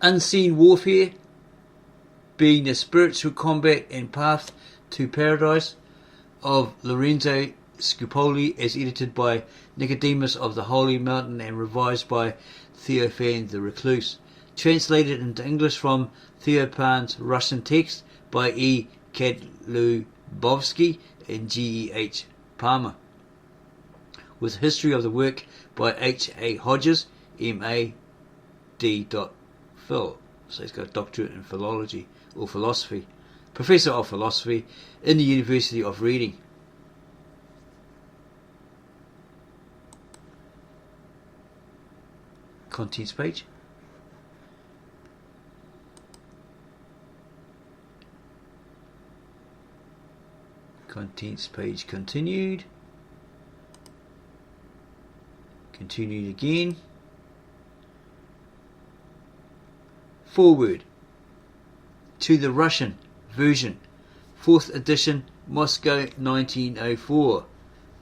Unseen Warfare, being the spiritual combat and path to paradise, of Lorenzo Scupoli, as edited by Nicodemus of the Holy Mountain and revised by Theophan the Recluse. Translated into English from Theophan's Russian text by E. Kadlubovsky and G. E. H. Palmer. With history of the work by H. A. Hodges, M.A. D. Phil. So he's got a doctorate in philology or philosophy. Professor of philosophy in the University of Reading. Contents page. Contents page continued. Continued again. Foreword to the Russian version, 4th edition, Moscow 1904.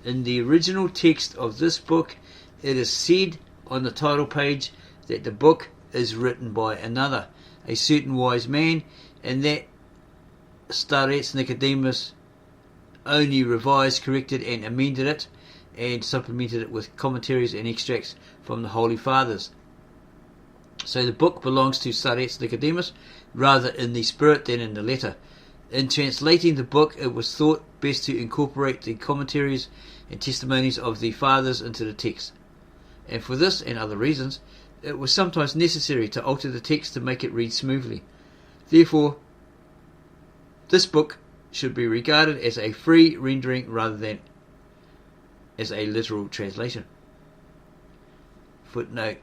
In the original text of this book, it is said on the title page that the book is written by another, a certain wise man, and that Starets Nicodemus only revised, corrected and amended it and supplemented it with commentaries and extracts from the Holy Fathers. So the book belongs to Starets Nicodemus rather in the spirit than in the letter. In translating the book, it was thought best to incorporate the commentaries and testimonies of the Fathers into the text. And for this and other reasons, it was sometimes necessary to alter the text to make it read smoothly. Therefore, this book should be regarded as a free rendering rather than as a literal translation. Footnote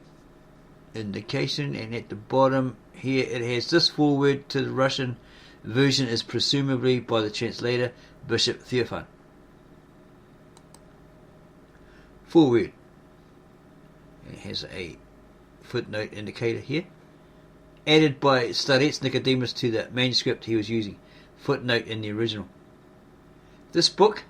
indication, and at the bottom here it has this foreword to the Russian version is presumably by the translator Bishop Theophan. Foreword. It has a footnote indicator here. Added by Starets Nicodemus to the manuscript he was using. Footnote in the original. This book,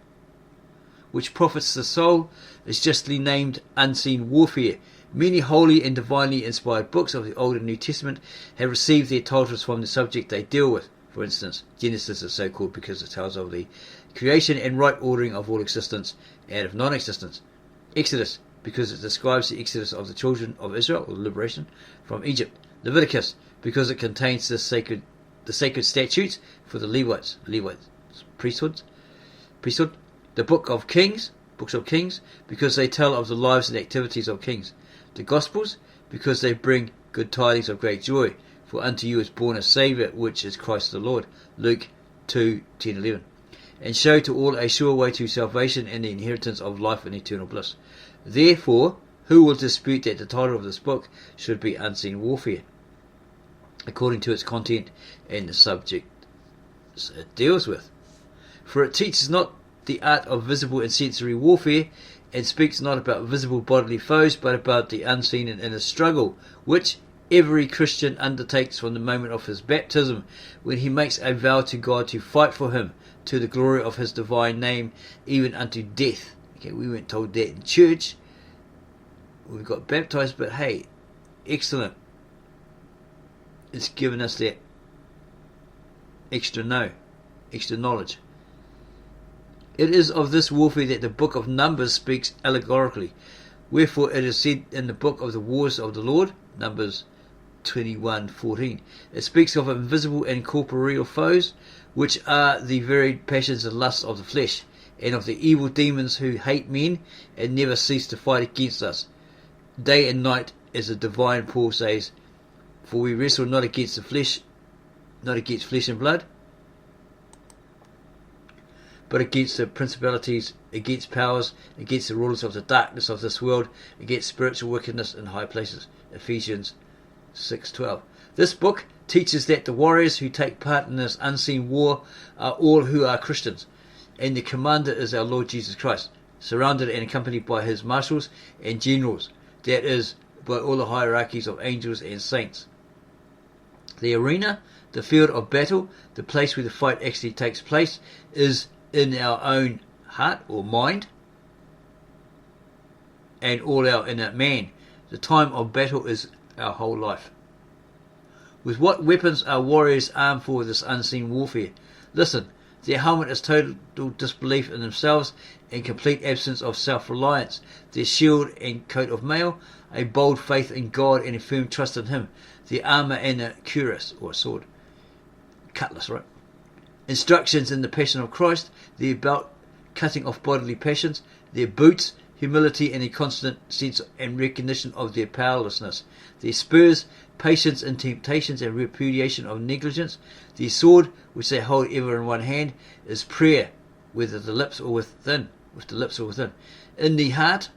which profits the soul, is justly named Unseen Warfare. Many holy and divinely inspired books of the Old and New Testament have received their titles from the subject they deal with. For instance, Genesis is so called because it tells of the creation and right ordering of all existence out of non-existence. Exodus, because it describes the exodus of the children of Israel, or liberation from Egypt. Leviticus, because it contains the sacred statutes for the Levites, priesthood. The books of Kings, because they tell of the lives and activities of kings. The Gospels, because they bring good tidings of great joy, for unto you is born a Saviour, which is Christ the Lord. Luke 2:10-11. And show to all a sure way to salvation and the inheritance of life and eternal bliss. Therefore, who will dispute that the title of this book should be Unseen Warfare, according to its content and the subject it deals with? For it teaches not the art of visible and sensory warfare, and speaks not about visible bodily foes, but about the unseen and inner struggle, which every Christian undertakes from the moment of his baptism, when he makes a vow to God to fight for him, to the glory of his divine name, even unto death. Okay, we weren't told that in church. We got baptized, but hey, excellent. It's given us that extra knowledge. It is of this warfare that the book of Numbers speaks allegorically. Wherefore it is said in the book of the wars of the Lord, Numbers 21:14, it speaks of invisible and corporeal foes, which are the varied passions and lusts of the flesh, and of the evil demons who hate men and never cease to fight against us, day and night, as the divine Paul says, for we wrestle not against flesh and blood, but against the principalities, against powers, against the rulers of the darkness of this world, against spiritual wickedness in high places. Ephesians 6:12. This book teaches that the warriors who take part in this unseen war are all who are Christians, and the commander is our Lord Jesus Christ, surrounded and accompanied by his marshals and generals, that is, by all the hierarchies of angels and saints. The arena, the field of battle, the place where the fight actually takes place, is in our own heart or mind, and all our inner man. The time of battle is our whole life. With what weapons are warriors armed for this unseen warfare? Listen, their helmet is total disbelief in themselves and complete absence of self-reliance. Their shield and coat of mail, a bold faith in God and a firm trust in Him. Their armour and a cuirass, or sword. Cutlass, right? Instructions in the passion of Christ. Their belt, cutting off bodily passions. Their boots, humility and a constant sense and recognition of their powerlessness. Their spurs, patience in temptations and repudiation of negligence. Their sword, which they hold ever in one hand, is prayer, whether the lips or within, with the lips or within. In the heart,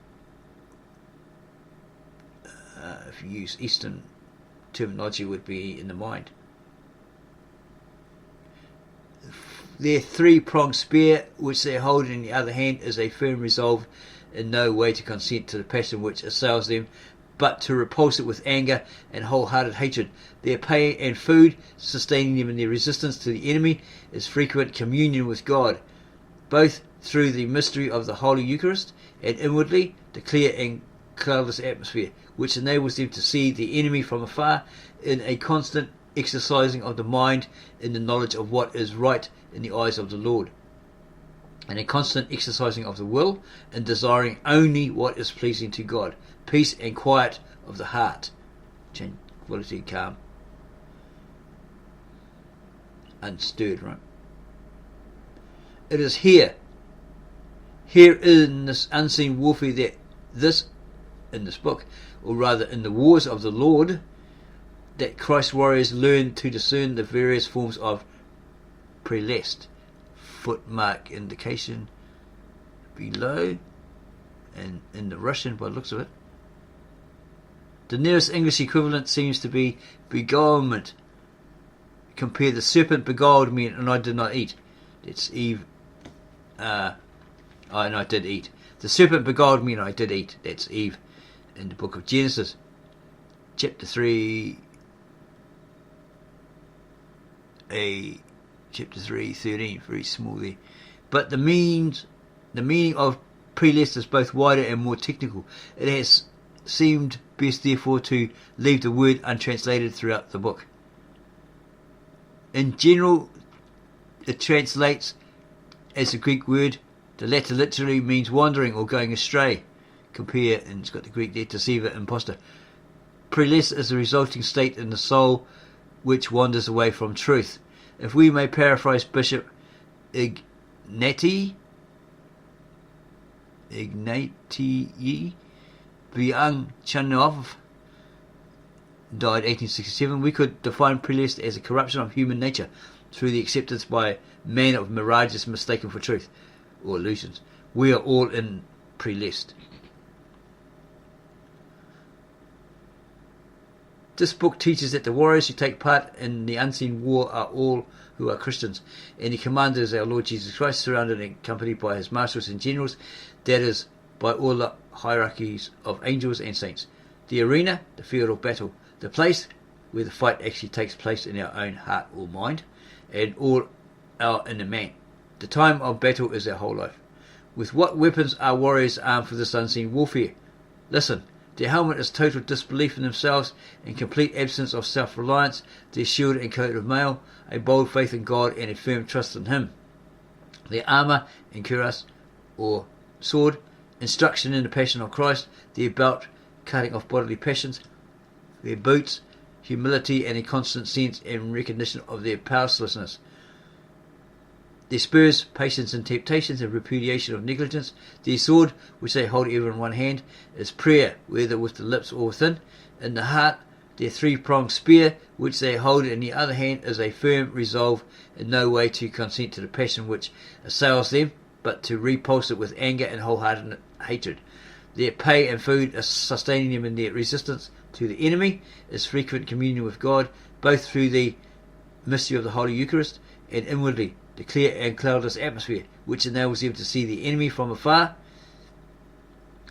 if you use Eastern terminology, would be in the mind. Their three-pronged spear, which they hold in the other hand, is a firm resolve in no way to consent to the passion which assails them, but to repulse it with anger and wholehearted hatred. Their pay and food, sustaining them in their resistance to the enemy, is frequent communion with God, both through the mystery of the Holy Eucharist and inwardly the clear and cloudless atmosphere, which enables them to see the enemy from afar, in a constant exercising of the mind in the knowledge of what is right in the eyes of the Lord, and a constant exercising of the will in desiring only what is pleasing to God, peace and quiet of the heart, tranquility, calm, unstirred, right? It is here in this unseen warfare that in this book, or rather in the wars of the Lord, that Christ's warriors learn to discern the various forms of prelest, footmark indication below, and in the Russian by the looks of it. The nearest English equivalent seems to be beguilement. Compare the serpent beguiled me and I did not eat. It's Eve. And I did eat. The serpent beguiled me and I did eat. That's Eve in the book of Genesis, chapter 3, chapter 3:13, very small there. But the meaning of prelest is both wider and more technical. It has seemed best, therefore, to leave the word untranslated throughout the book. In general, it translates as a Greek word. The latter literally means wandering or going astray. Compare, and it's got the Greek there, deceiver, impostor. Prelest is the resulting state in the soul which wanders away from truth. If we may paraphrase Bishop Ignatii Bianchanov, died 1867, we could define prelest as a corruption of human nature through the acceptance by man of mirages mistaken for truth, or illusions. We are all in prelest. This book teaches that the warriors who take part in the unseen war are all who are Christians, and the commander is our Lord Jesus Christ, surrounded and accompanied by his marshals and generals, that is, by all the hierarchies of angels and saints. The arena, the field of battle, the place where the fight actually takes place in our own heart or mind, and all our inner man. The time of battle is our whole life. With what weapons are warriors armed for this unseen warfare? Listen. Their helmet is total disbelief in themselves and complete absence of self-reliance. Their shield and coat of mail, a bold faith in God and a firm trust in Him. Their armour and cuirass, or sword, instruction in the passion of Christ. Their belt, cutting off bodily passions. Their boots, humility and a constant sense and recognition of their powerlessness. Their spurs, patience in temptations and repudiation of negligence. Their sword, which they hold ever in one hand, is prayer, whether with the lips or within. In the heart, their three-pronged spear, which they hold in the other hand, is a firm resolve in no way to consent to the passion which assails them, but to repulse it with anger and wholehearted hatred. Their pay and food is sustaining them in their resistance to the enemy, is frequent communion with God, both through the mystery of the Holy Eucharist and inwardly the clear and cloudless atmosphere, which enables them to see the enemy from afar,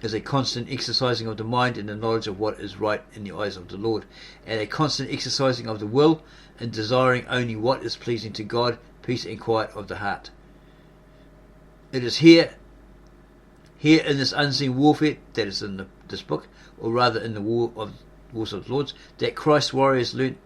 is a constant exercising of the mind in the knowledge of what is right in the eyes of the Lord, and a constant exercising of the will in desiring only what is pleasing to God, peace and quiet of the heart. It is here in this unseen warfare, that is in this book, or rather in the wars of the Lords, that Christ's warriors learn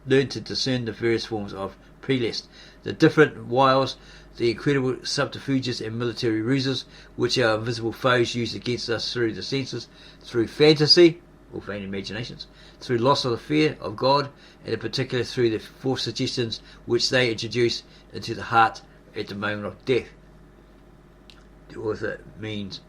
learn to discern the various forms of prelest, the different wiles, the incredible subterfuges and military ruses which our invisible foes use against us through the senses, through fantasy, or vain imaginations, through loss of the fear of God, and in particular through the false suggestions which they introduce into the heart at the moment of death. The author means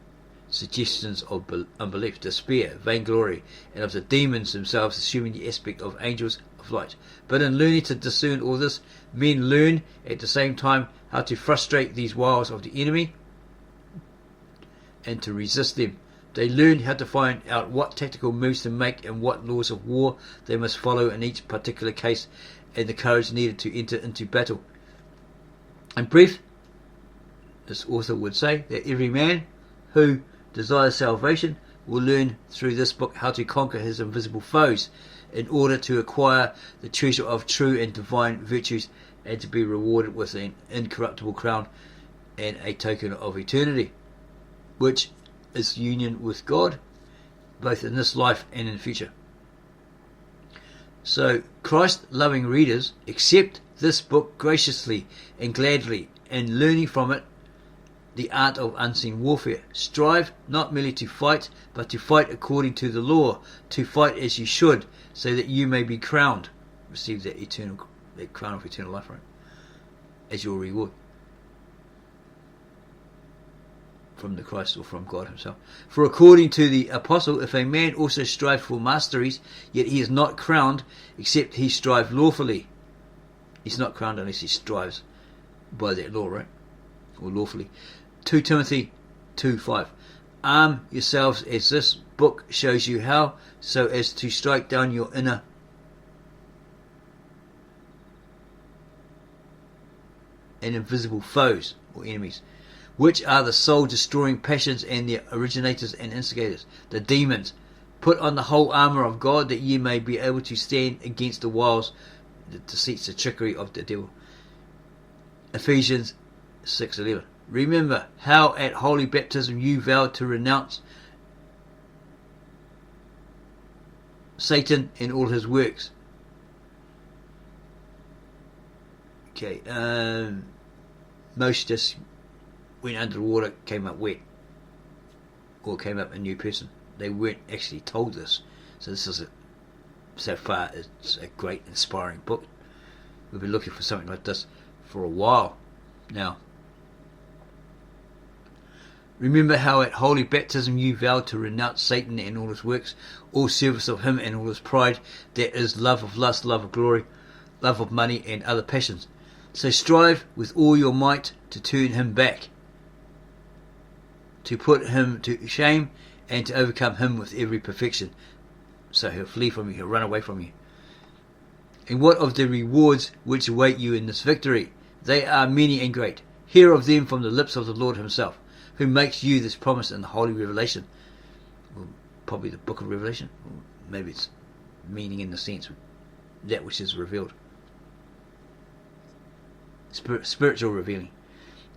suggestions of unbelief, despair, vainglory, and of the demons themselves assuming the aspect of angels of light. But in learning to discern all this, men learn at the same time how to frustrate these wiles of the enemy and to resist them. They learn how to find out what tactical moves to make and what laws of war they must follow in each particular case, and the courage needed to enter into battle. In brief, this author would say that every man who desires salvation will learn through this book how to conquer his invisible foes in order to acquire the treasure of true and divine virtues and to be rewarded with an incorruptible crown and a token of eternity, which is union with God, both in this life and in the future. So, Christ-loving readers accept this book graciously and gladly, and learning from it the art of unseen warfare. Strive not merely to fight, but to fight according to the law, to fight as you should, so that you may be crowned, receive that crown of eternal life, right, as your reward from the Christ or from God himself. For according to the apostle, if a man also strive for masteries, yet he is not crowned, except he strive lawfully. He's not crowned unless he strives by that law, right? Or lawfully. 2 Timothy 2:5. Arm yourselves as this book shows you how, so as to strike down your inner and invisible foes or enemies, which are the soul-destroying passions and the originators and instigators, the demons. Put on the whole armour of God, that ye may be able to stand against the wiles, the deceits, the trickery of the devil. Ephesians 6:11. Remember how at holy baptism you vowed to renounce Satan and all his works. Okay, most just went under the water, came up wet, or came up a new person. They weren't actually told this. So this is so far it's a great inspiring book. We've been looking for something like this for a while now. Remember how at holy baptism you vowed to renounce Satan and all his works, all service of him and all his pride, that is, love of lust, love of glory, love of money, and other passions. So strive with all your might to turn him back, to put him to shame, and to overcome him with every perfection. So he'll flee from you, he'll run away from you. And what of the rewards which await you in this victory? They are many and great. Hear of them from the lips of the Lord himself, who makes you this promise in the Holy Revelation. Well, probably the book of Revelation. Or maybe it's meaning in the sense that which is revealed. Spiritual revealing.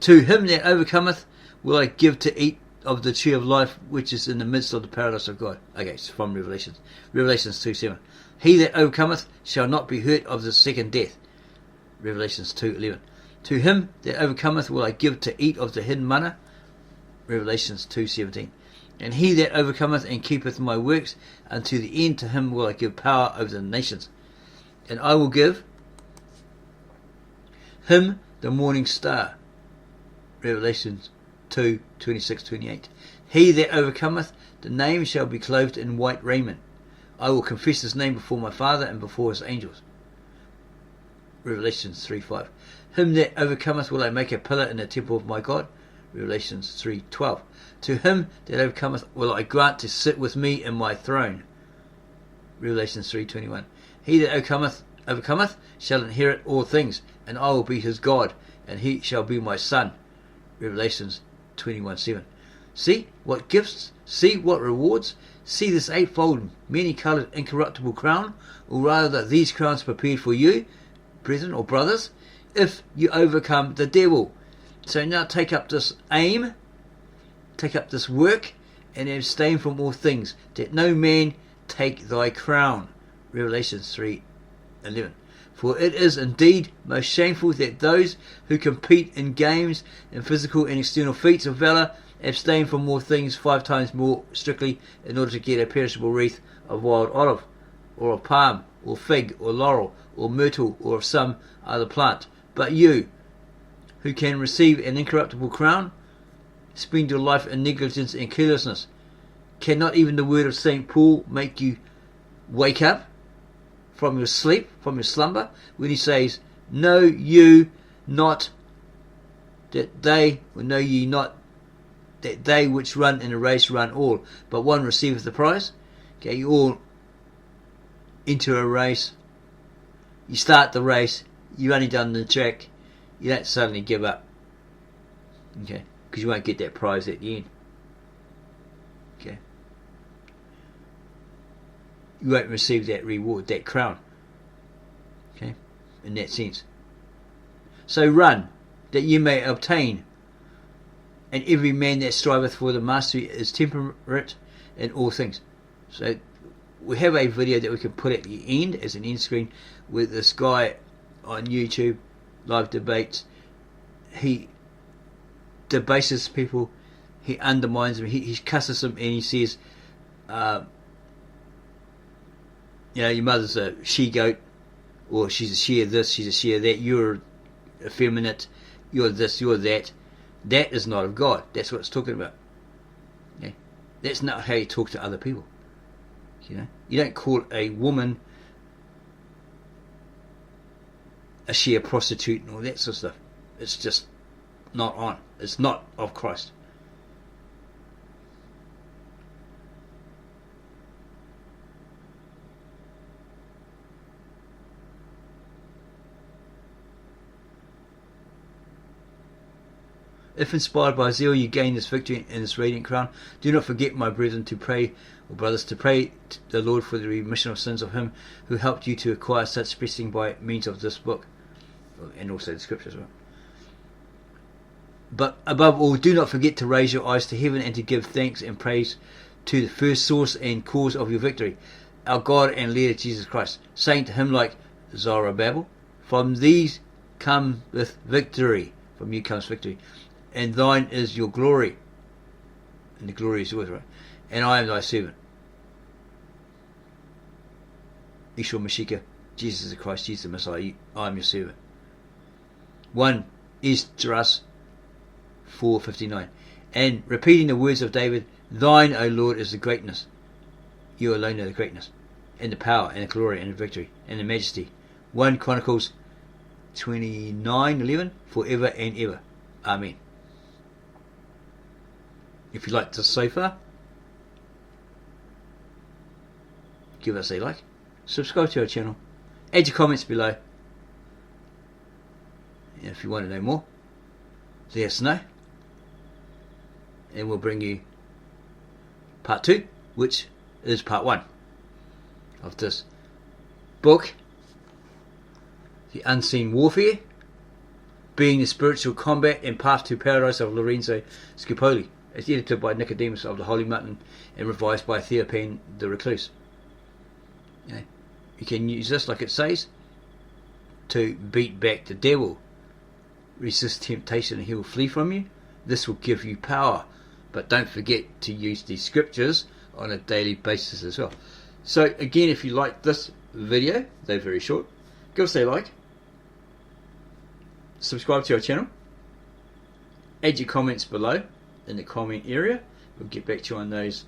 To him that overcometh will I give to eat of the tree of life which is in the midst of the paradise of God. Okay, it's from Revelations. Revelations 2:7. He that overcometh shall not be hurt of the second death. Revelations 2:11. To him that overcometh will I give to eat of the hidden manna. Revelations 2:17. And he that overcometh and keepeth my works unto the end, to him will I give power over the nations. And I will give him the morning star. Revelations 2:26-28. He that overcometh, the name shall be clothed in white raiment. I will confess his name before my Father and before his angels. Revelations 3:5. Him that overcometh will I make a pillar in the temple of my God. Revelations 3:12. To him that overcometh will I grant to sit with me in my throne. Revelations 3:21. He that overcometh shall inherit all things, and I will be his God, and he shall be my son. Revelations 21:7. See what gifts, see what rewards, see this eightfold, many-coloured, incorruptible crown, or rather these crowns prepared for you, brethren or brothers, if you overcome the devil. So now take up this aim, take up this work, and abstain from all things, that no man take thy crown. Revelations 3 11. For it is indeed most shameful that those who compete in games and physical and external feats of valour abstain from more things 5 times more strictly in order to get a perishable wreath of wild olive, or of palm, or fig, or laurel, or myrtle, or of some other plant. But you, who can receive an incorruptible crown, spend your life in negligence and carelessness. Cannot even the word of St. Paul make you wake up from your sleep, from your slumber, when he says, Know ye not that they which run in a race run all, but one receiveth the prize? Okay, you all enter a race, you start the race, you're running down the track, you don't suddenly give up, okay, because you won't get that prize at the end. Okay, you won't receive that reward, that crown, okay, in that sense. So run, that you may obtain. And every man that striveth for the mastery is temperate in all things. So we have a video that we can put at the end as an end screen with this guy on YouTube, live debates. He debases people, he undermines them, he cusses them, and he says, your mother's a she-goat, or she's a she of this, she's a she of that, you're effeminate, you're this, you're that. That is not of God. That's what it's talking about. Okay? That's not how you talk to other people. You don't call a woman a she, a prostitute, and all that sort of stuff. It's just not on. It's not of Christ. If inspired by zeal you gain this victory and this radiant crown, do not forget, my brethren, to pray, or brothers, to pray to the Lord for the remission of sins of him who helped you to acquire such blessing by means of this book, and also the scriptures. Right? But above all, do not forget to raise your eyes to heaven and to give thanks and praise to the first source and cause of your victory, our God and leader Jesus Christ, saying to him like Zerubbabel, from these cometh victory, from you comes victory, and thine is your glory, and the glory is yours, right? And I am thy servant. Yeshua Mashiach, Jesus the Christ, Jesus the Messiah, I am your servant. 1 Esdras 4:59. And repeating the words of David, thine, O Lord, is the greatness. You alone are the greatness, and the power, and the glory, and the victory, and the majesty. 1 Chronicles 29:11. Forever and ever. Amen. If you like this so far, give us a like, subscribe to our channel, add your comments below, and if you want to know more, let us know, and we'll bring you part 2, which is part 1 of this book, The Unseen Warfare, being the spiritual combat and path to paradise of Lorenzo Scupoli. It's edited by Nicodemus of the Holy Mountain and revised by Theopan the Recluse. You can use this, like it says, to beat back the devil. Resist temptation and he will flee from you. This will give you power. But don't forget to use these scriptures on a daily basis as well. So again, if you like this video, they're very short, give us a like, subscribe to our channel, add your comments below in the comment area. We'll get back to you on those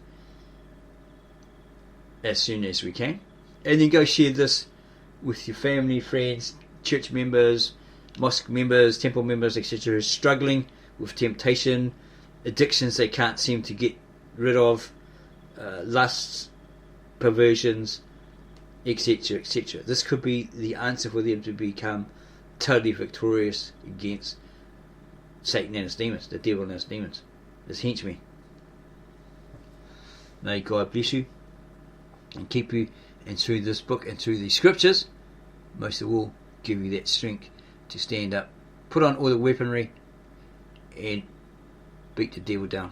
as soon as we can. And then go share this with your family, friends, church members, mosque members, temple members, etc. who are struggling with temptation, addictions they can't seem to get rid of, lusts, perversions, etc., etc. This could be the answer for them to become totally victorious against Satan and his demons, the devil and his demons, his henchmen. May God bless you and keep you, and through this book and through these scriptures, most of all, give you that strength to stand up, put on all the weaponry, and beat the devil down.